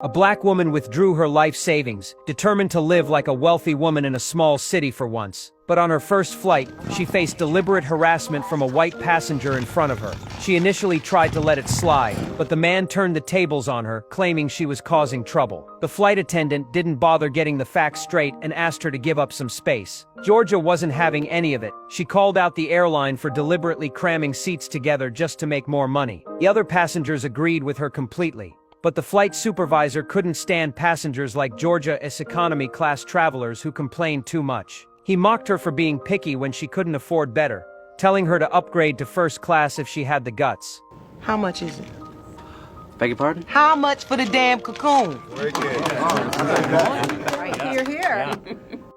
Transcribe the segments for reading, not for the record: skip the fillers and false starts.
A black woman withdrew her life savings, determined to live like a wealthy woman in a small city for once. But on her first flight, she faced deliberate harassment from a white passenger in front of her. She initially tried to let it slide, but the man turned the tables on her, claiming she was causing trouble. The flight attendant didn't bother getting the facts straight and asked her to give up some space. Georgia wasn't having any of it. She called out the airline for deliberately cramming seats together just to make more money. The other passengers agreed with her completely. But the flight supervisor couldn't stand passengers like Georgia as economy class travelers who complained too much. He mocked her for being picky when she couldn't afford better, telling her to upgrade to first class if she had the guts. How much is it? Beg your pardon? How much for the damn cocoon? Right here.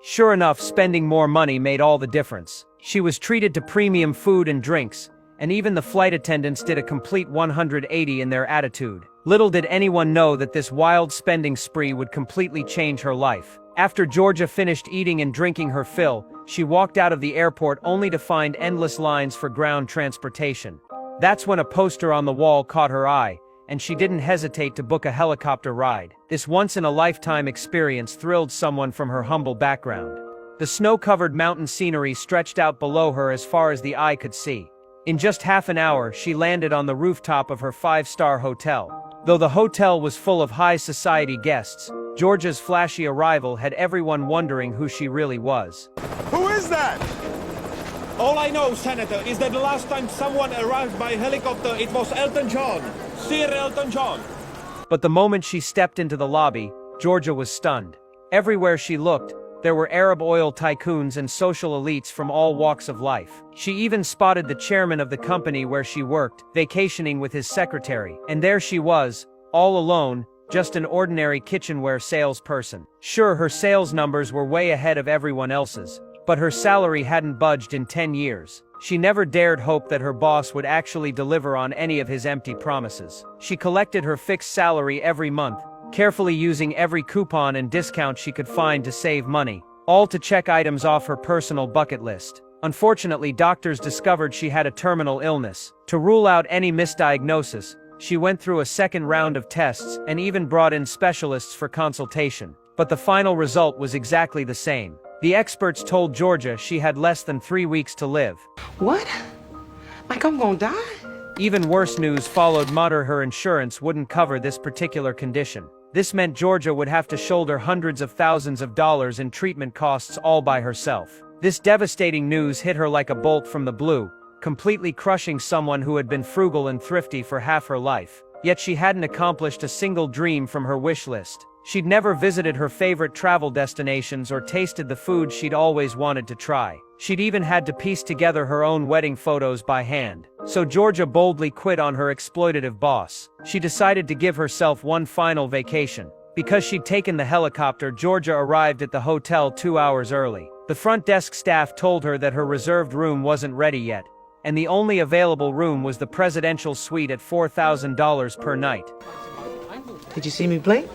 Sure enough, spending more money made all the difference. She was treated to premium food and drinks, and even the flight attendants did a complete 180 in their attitude. Little did anyone know that this wild spending spree would completely change her life. After Georgia finished eating and drinking her fill, she walked out of the airport only to find endless lines for ground transportation. That's when a poster on the wall caught her eye, and she didn't hesitate to book a helicopter ride. This once-in-a-lifetime experience thrilled someone from her humble background. The snow-covered mountain scenery stretched out below her as far as the eye could see. In just half an hour, she landed on the rooftop of her 5-star hotel. Though the hotel was full of high society guests, Georgia's flashy arrival had everyone wondering who she really was. Who is that? All I know, Senator, is that the last time someone arrived by helicopter, it was Elton John. Sir Elton John. But the moment she stepped into the lobby, Georgia was stunned. Everywhere she looked, there were Arab oil tycoons and social elites from all walks of life. She even spotted the chairman of the company where she worked, vacationing with his secretary. And there she was, all alone, just an ordinary kitchenware salesperson. Sure, her sales numbers were way ahead of everyone else's, but her salary hadn't budged in 10 years. She never dared hope that her boss would actually deliver on any of his empty promises. She collected her fixed salary every month, carefully using every coupon and discount she could find to save money, all to check items off her personal bucket list. Unfortunately, doctors discovered she had a terminal illness. To rule out any misdiagnosis, she went through a second round of tests and even brought in specialists for consultation. But the final result was exactly the same. The experts told Georgia she had less than 3 weeks to live. What? Like I'm gonna die? Even worse news followed. Her insurance wouldn't cover this particular condition. This meant Georgia would have to shoulder hundreds of thousands of dollars in treatment costs all by herself. This devastating news hit her like a bolt from the blue, completely crushing someone who had been frugal and thrifty for half her life. Yet she hadn't accomplished a single dream from her wish list. She'd never visited her favorite travel destinations or tasted the food she'd always wanted to try. She'd even had to piece together her own wedding photos by hand. So Georgia boldly quit on her exploitative boss. She decided to give herself one final vacation. Because she'd taken the helicopter, Georgia arrived at the hotel 2 hours early. The front desk staff told her that her reserved room wasn't ready yet, and the only available room was the presidential suite at $4,000 per night. Did you see me blink?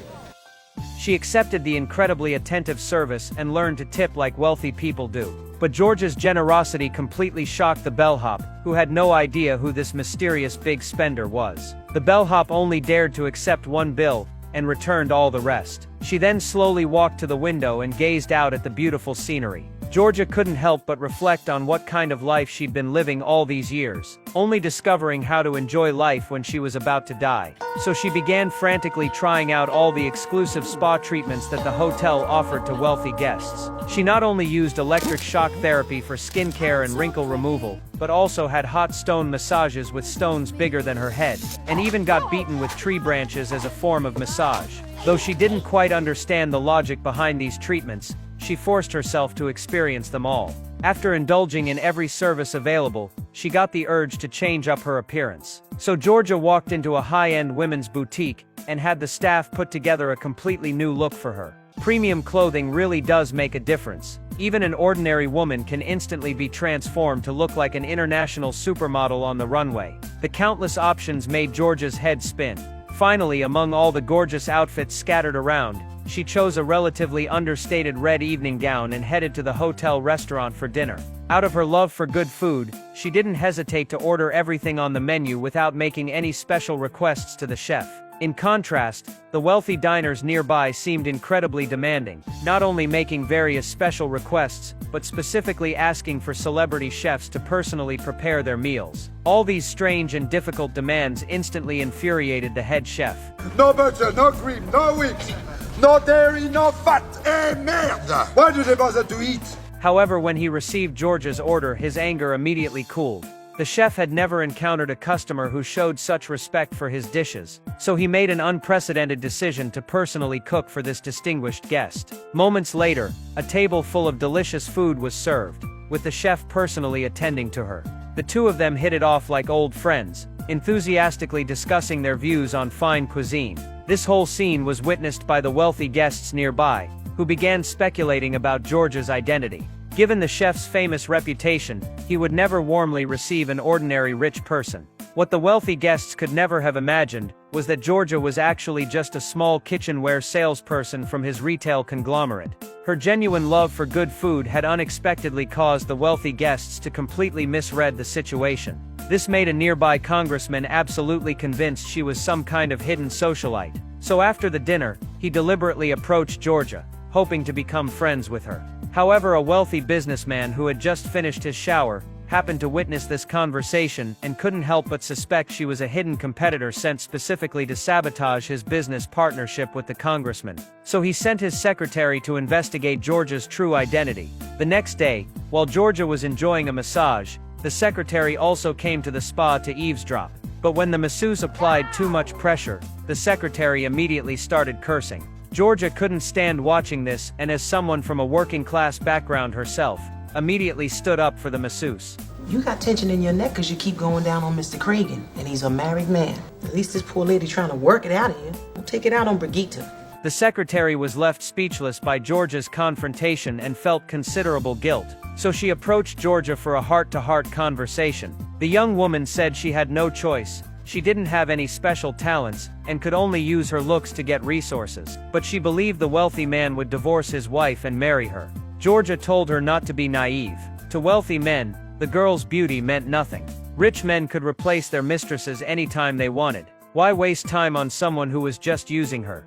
She accepted the incredibly attentive service and learned to tip like wealthy people do. But Georgia's generosity completely shocked the bellhop, who had no idea who this mysterious big spender was. The bellhop only dared to accept one bill, and returned all the rest. She then slowly walked to the window and gazed out at the beautiful scenery. Georgia couldn't help but reflect on what kind of life she'd been living all these years, only discovering how to enjoy life when she was about to die. So she began frantically trying out all the exclusive spa treatments that the hotel offered to wealthy guests. She not only used electric shock therapy for skincare and wrinkle removal, but also had hot stone massages with stones bigger than her head, and even got beaten with tree branches as a form of massage. Though she didn't quite understand the logic behind these treatments, she forced herself to experience them all. After indulging in every service available, she got the urge to change up her appearance. So Georgia walked into a high-end women's boutique and had the staff put together a completely new look for her. Premium clothing really does make a difference. Even an ordinary woman can instantly be transformed to look like an international supermodel on the runway. The countless options made Georgia's head spin. Finally, among all the gorgeous outfits scattered around, she chose a relatively understated red evening gown and headed to the hotel restaurant for dinner. Out of her love for good food, she didn't hesitate to order everything on the menu without making any special requests to the chef. In contrast, the wealthy diners nearby seemed incredibly demanding, not only making various special requests, but specifically asking for celebrity chefs to personally prepare their meals. All these strange and difficult demands instantly infuriated the head chef. No butter, no cream, no whipped, no dairy, no fat. Eh, merde! Why do they bother to eat? However, when he received George's order, his anger immediately cooled. The chef had never encountered a customer who showed such respect for his dishes, so he made an unprecedented decision to personally cook for this distinguished guest. Moments later, a table full of delicious food was served, with the chef personally attending to her. The two of them hit it off like old friends, enthusiastically discussing their views on fine cuisine. This whole scene was witnessed by the wealthy guests nearby, who began speculating about George's identity. Given the chef's famous reputation, he would never warmly receive an ordinary rich person. What the wealthy guests could never have imagined was that Georgia was actually just a small kitchenware salesperson from his retail conglomerate. Her genuine love for good food had unexpectedly caused the wealthy guests to completely misread the situation. This made a nearby congressman absolutely convinced she was some kind of hidden socialite. So after the dinner, he deliberately approached Georgia, hoping to become friends with her. However, a wealthy businessman who had just finished his shower happened to witness this conversation and couldn't help but suspect she was a hidden competitor sent specifically to sabotage his business partnership with the congressman. So he sent his secretary to investigate Georgia's true identity. The next day, while Georgia was enjoying a massage, the secretary also came to the spa to eavesdrop. But when the masseuse applied too much pressure, the secretary immediately started cursing. Georgia couldn't stand watching this, and as someone from a working-class background herself, immediately stood up for the masseuse. You got tension in your neck because you keep going down on Mr. Cragen, and he's a married man. At least this poor lady trying to work it out of you. Don't take it out on Brigitte. The secretary was left speechless by Georgia's confrontation and felt considerable guilt, so she approached Georgia for a heart-to-heart conversation. The young woman said she had no choice. She didn't have any special talents, and could only use her looks to get resources, but she believed the wealthy man would divorce his wife and marry her. Georgia told her not to be naive. To wealthy men, the girl's beauty meant nothing. Rich men could replace their mistresses anytime they wanted. Why waste time on someone who was just using her?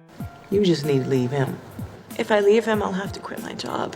You just need to leave him. If I leave him, I'll have to quit my job.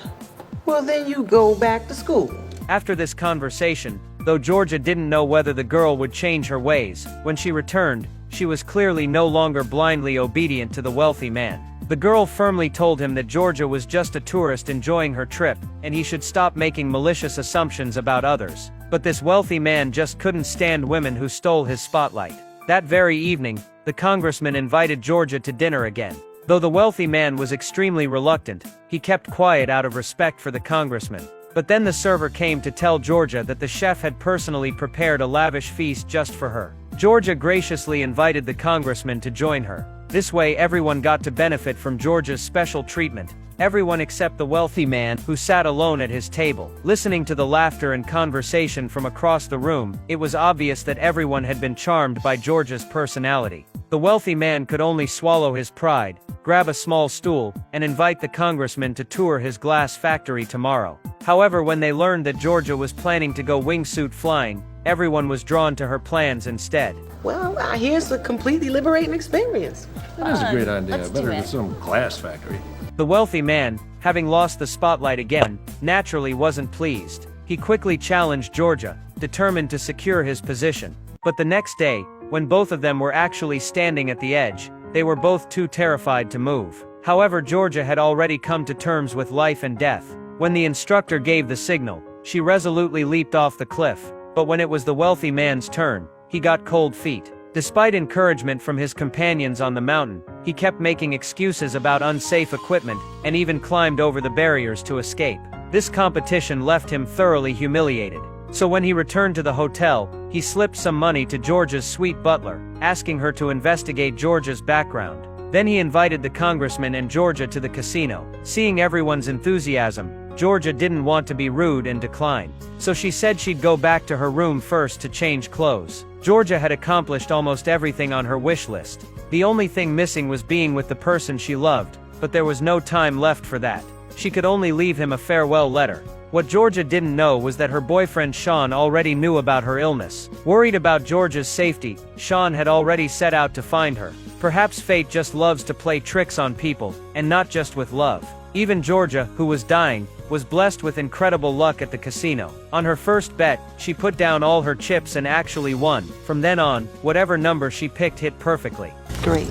Well, then you go back to school. After this conversation, though Georgia didn't know whether the girl would change her ways, when she returned, she was clearly no longer blindly obedient to the wealthy man. The girl firmly told him that Georgia was just a tourist enjoying her trip, and he should stop making malicious assumptions about others. But this wealthy man just couldn't stand women who stole his spotlight. That very evening, the congressman invited Georgia to dinner again. Though the wealthy man was extremely reluctant, he kept quiet out of respect for the congressman. But then the server came to tell Georgia that the chef had personally prepared a lavish feast just for her. Georgia graciously invited the congressman to join her. This way everyone got to benefit from Georgia's special treatment. Everyone except the wealthy man, who sat alone at his table. Listening to the laughter and conversation from across the room, it was obvious that everyone had been charmed by Georgia's personality. The wealthy man could only swallow his pride, grab a small stool, and invite the congressman to tour his glass factory tomorrow. However, when they learned that Georgia was planning to go wingsuit flying, everyone was drawn to her plans instead. Well, I hear it's a completely liberating experience. That is a great idea. Let's Better do than it. some glass factory. The wealthy man, having lost the spotlight again, naturally wasn't pleased. He quickly challenged Georgia, determined to secure his position. But the next day, when both of them were actually standing at the edge, they were both too terrified to move. However, Georgia had already come to terms with life and death. When the instructor gave the signal, she resolutely leaped off the cliff. But when it was the wealthy man's turn, he got cold feet. Despite encouragement from his companions on the mountain, he kept making excuses about unsafe equipment, and even climbed over the barriers to escape. This competition left him thoroughly humiliated. So when he returned to the hotel, he slipped some money to Georgia's sweet butler, asking her to investigate Georgia's background. Then he invited the congressman and Georgia to the casino. Seeing everyone's enthusiasm, Georgia didn't want to be rude and decline. So she said she'd go back to her room first to change clothes. Georgia had accomplished almost everything on her wish list. The only thing missing was being with the person she loved, but there was no time left for that. She could only leave him a farewell letter. What Georgia didn't know was that her boyfriend Sean already knew about her illness. Worried about Georgia's safety, Sean had already set out to find her. Perhaps fate just loves to play tricks on people, and not just with love. Even Georgia, who was dying, was blessed with incredible luck at the casino. On her first bet, she put down all her chips and actually won. From then on, whatever number she picked hit perfectly. Great.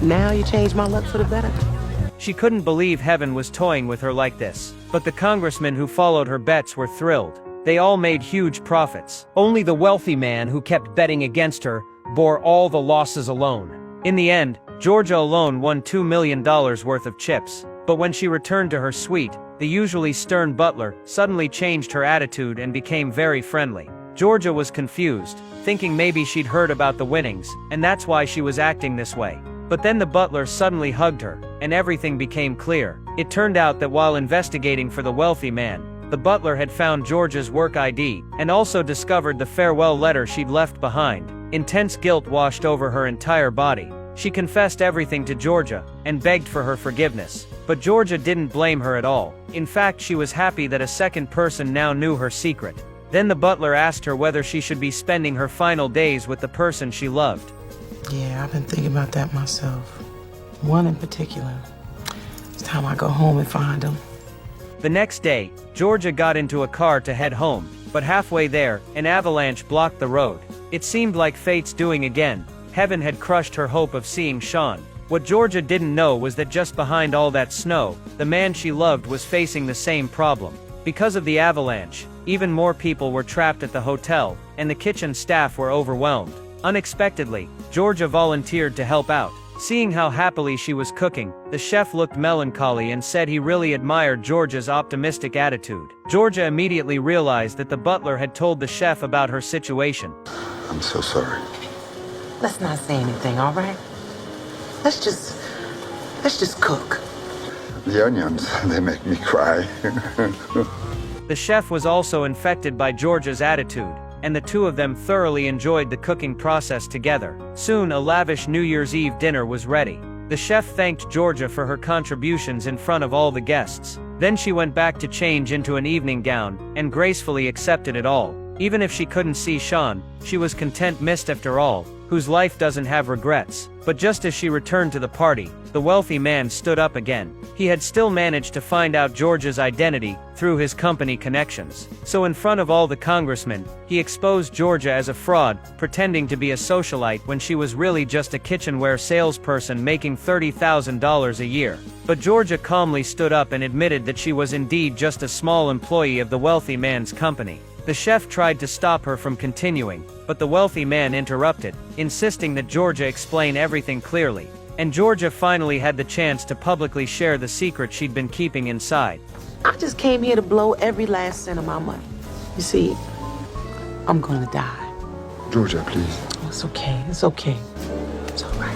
Now you changed my luck for the better? She couldn't believe heaven was toying with her like this. But the congressmen who followed her bets were thrilled. They all made huge profits. Only the wealthy man who kept betting against her bore all the losses alone. In the end, Georgia alone won $2 million worth of chips. But when she returned to her suite, the usually stern butler suddenly changed her attitude and became very friendly. Georgia was confused, thinking maybe she'd heard about the winnings, and that's why she was acting this way. But then the butler suddenly hugged her, and everything became clear. It turned out that while investigating for the wealthy man, the butler had found Georgia's work ID, and also discovered the farewell letter she'd left behind. Intense guilt washed over her entire body. She confessed everything to Georgia, and begged for her forgiveness. But Georgia didn't blame her at all. In fact, she was happy that a second person now knew her secret. Then the butler asked her whether she should be spending her final days with the person she loved. Yeah, I've been thinking about that myself. One in particular. It's time I go home and find him. The next day, Georgia got into a car to head home, but halfway there, an avalanche blocked the road. It seemed like fate's doing again. Heaven had crushed her hope of seeing Sean. What Georgia didn't know was that just behind all that snow, the man she loved was facing the same problem. Because of the avalanche, even more people were trapped at the hotel, and the kitchen staff were overwhelmed. Unexpectedly, Georgia volunteered to help out. Seeing how happily she was cooking, the chef looked melancholy and said he really admired Georgia's optimistic attitude. Georgia immediately realized that the butler had told the chef about her situation. I'm so sorry. Let's not say anything, all right? Let's just cook. The onions, they make me cry. The chef was also infected by Georgia's attitude, and the two of them thoroughly enjoyed the cooking process together. Soon a lavish New Year's Eve dinner was ready. The chef thanked Georgia for her contributions in front of all the guests. Then she went back to change into an evening gown, and gracefully accepted it all. Even if she couldn't see Sean, she was content missed after all, whose life doesn't have regrets. But just as she returned to the party, the wealthy man stood up again. He had still managed to find out Georgia's identity through his company connections. So in front of all the congressmen, he exposed Georgia as a fraud, pretending to be a socialite when she was really just a kitchenware salesperson making $30,000 a year. But Georgia calmly stood up and admitted that she was indeed just a small employee of the wealthy man's company. The chef tried to stop her from continuing, but the wealthy man interrupted, insisting that Georgia explain everything clearly. And Georgia finally had the chance to publicly share the secret she'd been keeping inside. I just came here to blow every last cent of my money. You see, I'm gonna die. Georgia, please. It's okay, it's okay. It's all right.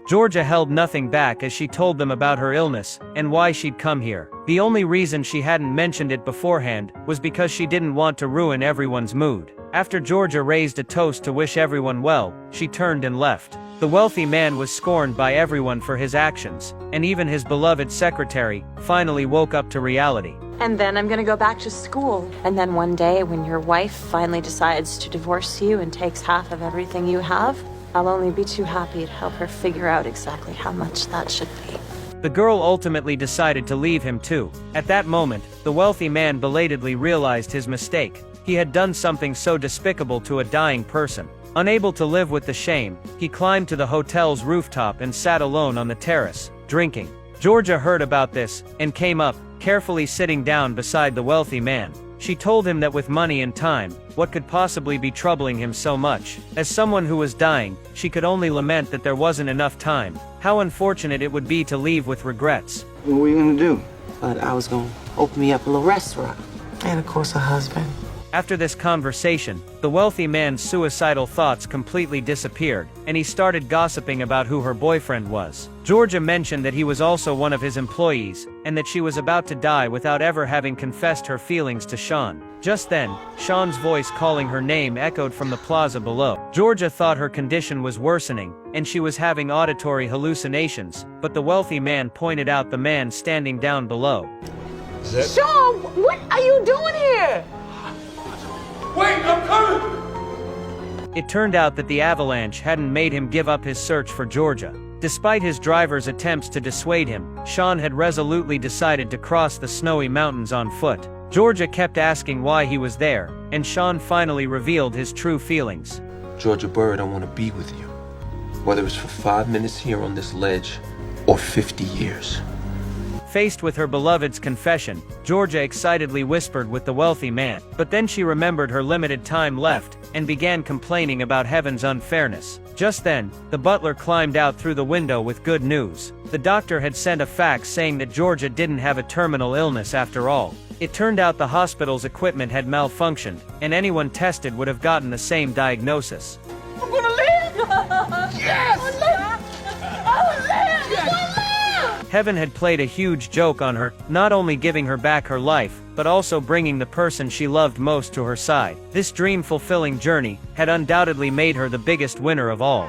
Georgia held nothing back as she told them about her illness, and why she'd come here. The only reason she hadn't mentioned it beforehand was because she didn't want to ruin everyone's mood. After Georgia raised a toast to wish everyone well, she turned and left. The wealthy man was scorned by everyone for his actions, and even his beloved secretary finally woke up to reality. And then I'm gonna go back to school. And then one day, when your wife finally decides to divorce you and takes half of everything you have, I'll only be too happy to help her figure out exactly how much that should be. The girl ultimately decided to leave him too. At that moment, the wealthy man belatedly realized his mistake. He had done something so despicable to a dying person. Unable to live with the shame, he climbed to the hotel's rooftop and sat alone on the terrace, drinking. Georgia heard about this, and came up, carefully sitting down beside the wealthy man. She told him that with money and time, what could possibly be troubling him so much? As someone who was dying, she could only lament that there wasn't enough time. How unfortunate it would be to leave with regrets. What were you gonna do? But I was gonna open me up a little restaurant. And of course a husband. After this conversation, the wealthy man's suicidal thoughts completely disappeared, and he started gossiping about who her boyfriend was. Georgia mentioned that he was also one of his employees, and that she was about to die without ever having confessed her feelings to Sean. Just then, Sean's voice calling her name echoed from the plaza below. Georgia thought her condition was worsening, and she was having auditory hallucinations, but the wealthy man pointed out the man standing down below. Sean, what are you doing here? Wait, I'm coming! It turned out that the avalanche hadn't made him give up his search for Georgia. Despite his driver's attempts to dissuade him, Sean had resolutely decided to cross the snowy mountains on foot. Georgia kept asking why he was there, and Sean finally revealed his true feelings. Georgia Bird, I want to be with you. Whether it's for 5 minutes here on this ledge, or 50 years. Faced with her beloved's confession, Georgia excitedly whispered with the wealthy man. But then she remembered her limited time left, and began complaining about heaven's unfairness. Just then, the butler climbed out through the window with good news. The doctor had sent a fax saying that Georgia didn't have a terminal illness after all. It turned out the hospital's equipment had malfunctioned, and anyone tested would have gotten the same diagnosis. I'm gonna live! Yes! Heaven had played a huge joke on her, not only giving her back her life, but also bringing the person she loved most to her side. This dream-fulfilling journey had undoubtedly made her the biggest winner of all.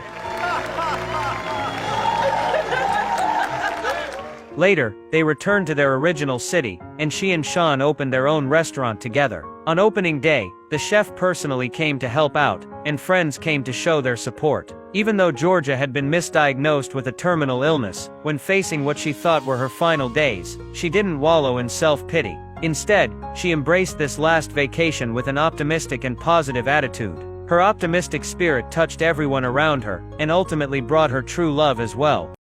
Later, they returned to their original city, and she and Sean opened their own restaurant together. On opening day, the chef personally came to help out, and friends came to show their support. Even though Georgia had been misdiagnosed with a terminal illness, when facing what she thought were her final days, she didn't wallow in self-pity. Instead, she embraced this last vacation with an optimistic and positive attitude. Her optimistic spirit touched everyone around her, and ultimately brought her true love as well.